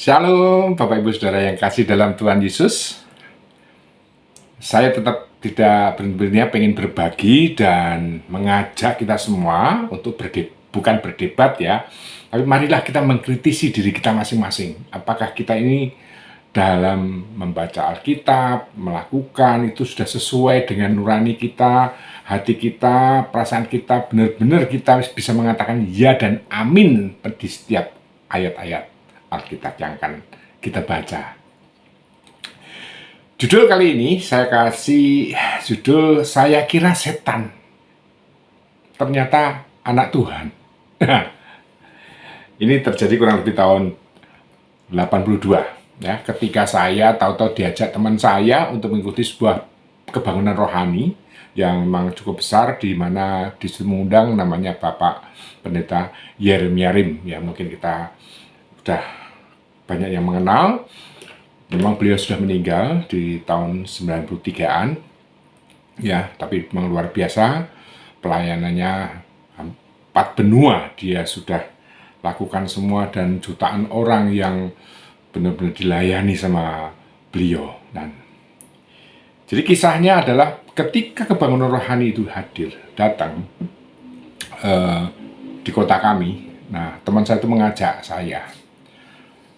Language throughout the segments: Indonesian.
Shalom Bapak Ibu Saudara yang kasih dalam Tuhan Yesus. Saya tetap tidak berhenti-berhentinya pengen berbagi dan mengajak kita semua untuk bukan berdebat ya, tapi marilah kita mengkritisi diri kita masing-masing. Apakah kita ini dalam membaca Alkitab, melakukan itu sudah sesuai dengan nurani kita, hati kita, perasaan kita, benar-benar kita bisa mengatakan ya dan amin di setiap ayat-ayat Alkitab yang akan kita baca. Judul kali ini saya kasih judul Saya Kira Setan Ternyata Anak Tuhan. Ini terjadi kurang lebih tahun 82 ya, ketika saya tahu-tahu diajak teman saya untuk mengikuti sebuah kebangunan rohani yang memang cukup besar, di mana disitu mengundang namanya Bapak Pendeta Yeremiarim ya, mungkin kita sudah banyak yang mengenal. Memang beliau sudah meninggal di tahun 93-an ya, tapi memang luar biasa pelayanannya, 4 benua dia sudah lakukan semua, dan jutaan orang yang benar-benar dilayani sama beliau. Dan jadi kisahnya adalah ketika kebangunan rohani itu datang di kota kami. Nah, teman saya itu mengajak saya.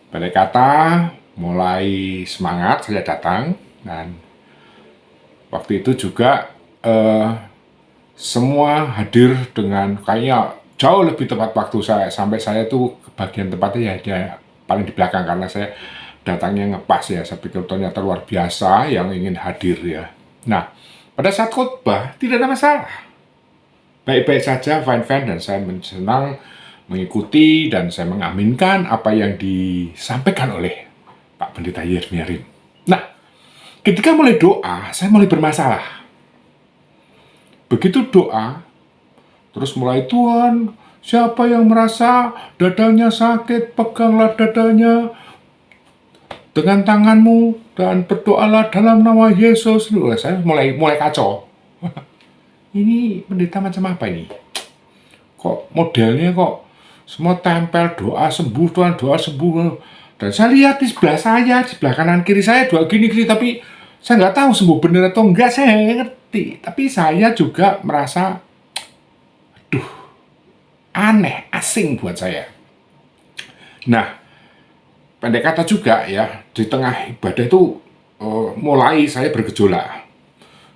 Balai kata mulai semangat, saya datang, dan waktu itu juga semua hadir dengan kayaknya jauh lebih tepat waktu saya. Sampai saya tuh ke bagian tempatnya ya paling di belakang, karena saya datangnya ngepas ya. Saya pikir ternyata luar biasa yang ingin hadir ya. Nah, pada saat khotbah tidak ada masalah, baik-baik saja, fine-fine, dan saya senang mengikuti dan saya mengaminkan apa yang disampaikan oleh Pak Pendeta Yeremiarim. Nah, ketika mulai doa, saya mulai bermasalah. Begitu doa, terus mulai, Tuhan, siapa yang merasa dadanya sakit, peganglah dadanya dengan tanganmu dan berdoalah dalam nama Yesus. Saya mulai kacau. Ini pendeta macam apa ini? Kok modelnya kok semua tempel doa sembuh, Tuhan doa sembuh. Dan saya lihat di sebelah saya, di sebelah kanan kiri saya doa gini-gini, tapi saya nggak tahu sembuh benar atau enggak, saya ngerti. Tapi saya juga merasa, aduh, aneh, asing buat saya. Nah, pendek kata juga ya, di tengah ibadah itu mulai saya bergejolak.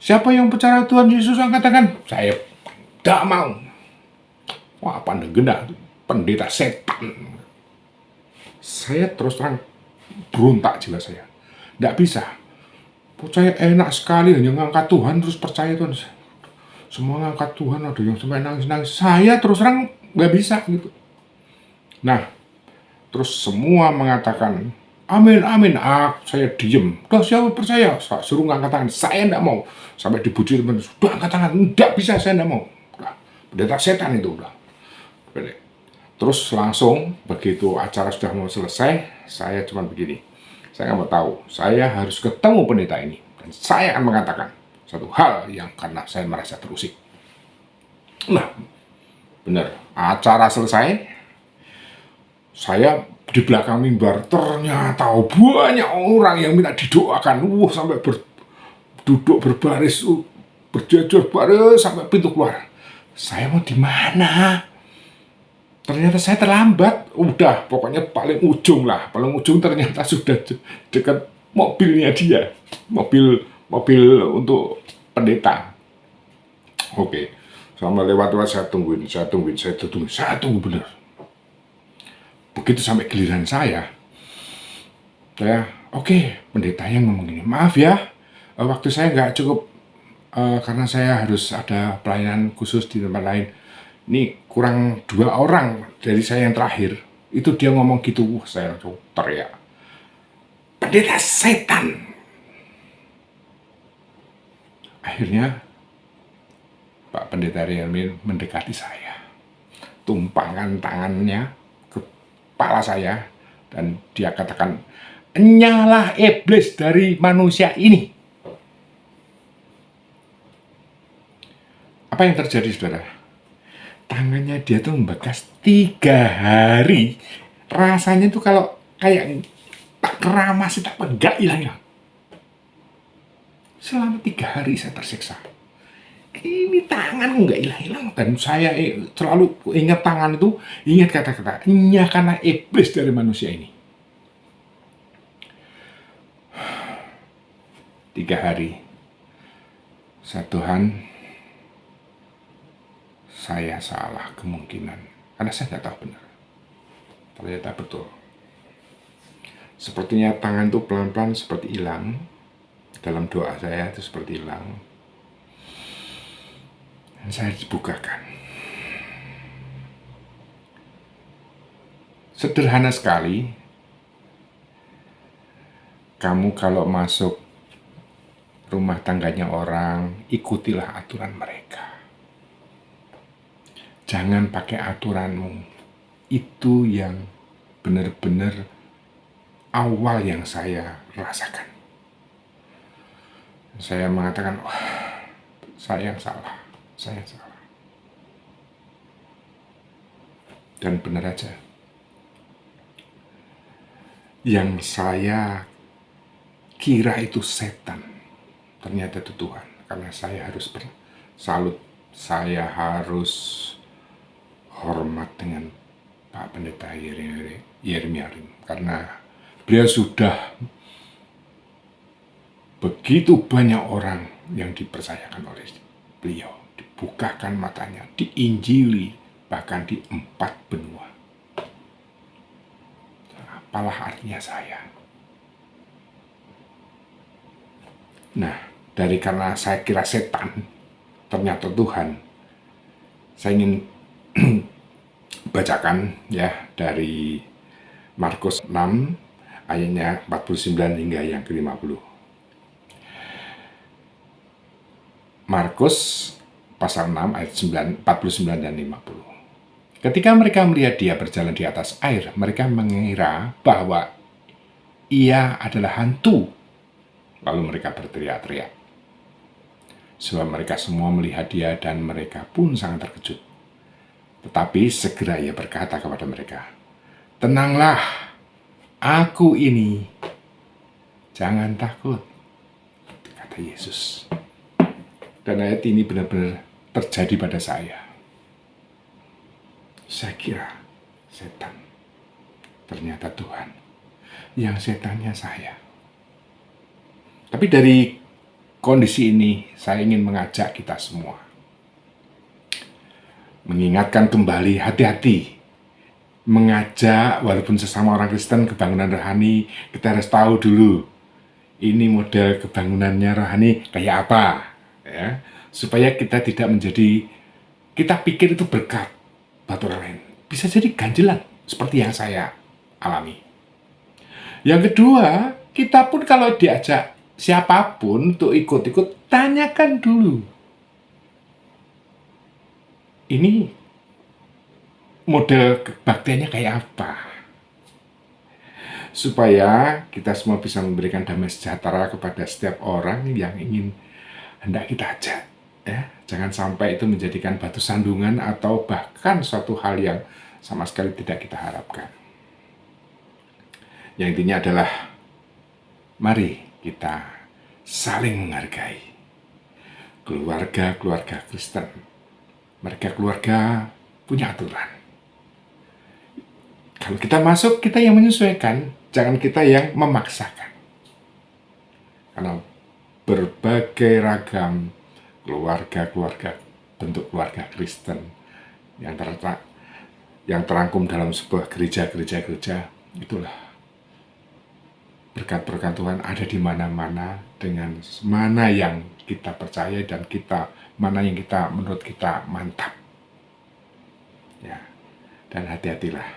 Siapa yang percaya Tuhan Yesus angkat tangan? Saya tidak mau. Wah, pandang gendak, pendeta setan. Saya terus terang berontak jiwa saya. Tidak bisa. Percaya enak sekali, hanya ngangkat Tuhan terus percaya Tuhan. Semua ngangkat Tuhan, ada yang sampai nangis-nangis. Saya terus terang nggak bisa gitu. Nah, terus semua mengatakan amin, amin. Saya diem. Udah, siapa percaya? Saya suruh ngangkat tangan. Saya tidak mau. Sampai dibujuk teman, sudah angkat tangan. Tidak bisa, saya tidak mau. Udah, pendeta setan itu udah. Terus langsung begitu acara sudah mau selesai, saya cuma begini, saya nggak mau tahu, saya harus ketemu pendeta ini, dan saya akan mengatakan satu hal yang karena saya merasa terusik. Nah, benar, acara selesai, saya di belakang mimbar, ternyata banyak orang yang minta didoakan, sampai duduk berbaris, berjajar baris sampai pintu keluar. Saya mau di mana? Ternyata saya terlambat, udah pokoknya paling ujung lah, paling ujung ternyata sudah dekat mobilnya dia, mobil untuk pendeta. Oke, sama lewat saya tungguin bener. Begitu sampai giliran saya oke, pendeta yang ngomong gini, maaf ya, waktu saya nggak cukup karena saya harus ada pelayanan khusus di tempat lain. Ini kurang 2 orang dari saya yang terakhir. Itu dia ngomong gitu, saya langsung teriak, pendeta setan. Akhirnya Pak Pendeta Yeremiarim mendekati saya, tumpangkan tangannya ke kepala saya, dan dia katakan, nyalah iblis dari manusia ini. Apa yang terjadi, saudara? Tangannya dia tuh membekas 3 hari. Rasanya tuh kalau kayak tak keramasi, tak enggak hilang-hilang. Selama 3 hari saya tersiksa. Ini tangan nggak hilang-hilang, dan saya selalu ingat tangan itu, ingat kata-kata, "Iya, karena iblis dari manusia ini." 3 hari, Tuhan, saya salah kemungkinan, karena saya nggak tahu benar. Ternyata betul. Sepertinya tangan itu pelan-pelan seperti hilang. Dalam doa saya itu seperti hilang. Dan saya dibukakan. Sederhana sekali. Kamu kalau masuk rumah tangganya orang, ikutilah aturan mereka. Jangan pakai aturanmu. Itu yang benar-benar awal yang saya rasakan. Saya mengatakan, wah, saya yang salah. Dan benar aja. Yang saya kira itu setan, ternyata itu Tuhan. Karena saya harus bersalut, saya harus hormat dengan Pak Pendeta Yeremiarim, karena beliau sudah begitu banyak orang yang dipercayakan oleh beliau, dibukakan matanya, diinjili, bahkan di 4 benua. Apalah artinya saya? Nah, karena saya kira setan, ternyata Tuhan. Saya ingin bacakan ya dari Markus 6 ayatnya 49 hingga yang ke-50. Markus pasal 6 ayat 49 dan 50. Ketika mereka melihat dia berjalan di atas air, mereka mengira bahwa ia adalah hantu. Lalu mereka berteriak-teriak. Sebab mereka semua melihat dia dan mereka pun sangat terkejut. Tetapi segera ia berkata kepada mereka, "Tenanglah, aku ini. Jangan takut," kata Yesus. Dan ayat ini benar-benar terjadi pada saya. Saya kira setan, ternyata Tuhan. Yang setannya saya. Tapi dari kondisi ini, saya ingin mengajak kita semua. Mengingatkan kembali, hati-hati. Mengajak, walaupun sesama orang Kristen, kebangunan rohani, kita harus tahu dulu. Ini model kebangunannya rohani kayak apa. Ya, supaya kita tidak menjadi, kita pikir itu berkat buat orang lain, bisa jadi ganjelan seperti yang saya alami. Yang kedua, kita pun kalau diajak siapapun untuk ikut-ikut, tanyakan dulu, ini model kebaktiannya kayak apa, supaya kita semua bisa memberikan damai sejahtera kepada setiap orang yang ingin hendak kita ajak. Ya, jangan sampai itu menjadikan batu sandungan atau bahkan suatu hal yang sama sekali tidak kita harapkan. Yang intinya adalah, mari kita saling menghargai. Keluarga Kristen, mereka keluarga punya aturan. Kalau kita masuk, kita yang menyesuaikan, jangan kita yang memaksakan. Karena berbagai ragam keluarga, bentuk keluarga Kristen yang terangkum dalam sebuah gereja, itulah berkat-berkat Tuhan ada di mana-mana, dengan mana yang kita percaya dan mana yang menurut kita mantap. Ya, dan hati-hatilah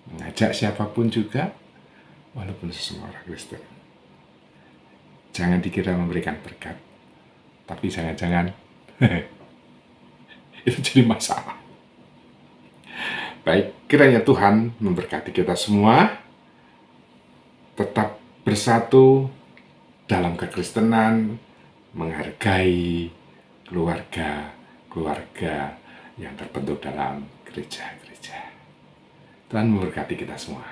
mengajak siapapun juga, walaupun sesama orang Kristen. Jangan dikira memberikan berkat, tapi jangan-jangan itu jadi masalah. Baik, kiranya Tuhan memberkati kita semua, tetap bersatu dalam kekristenan, menghargai keluarga yang terbentuk dalam gereja-gereja. Tuhan memberkati kita semua.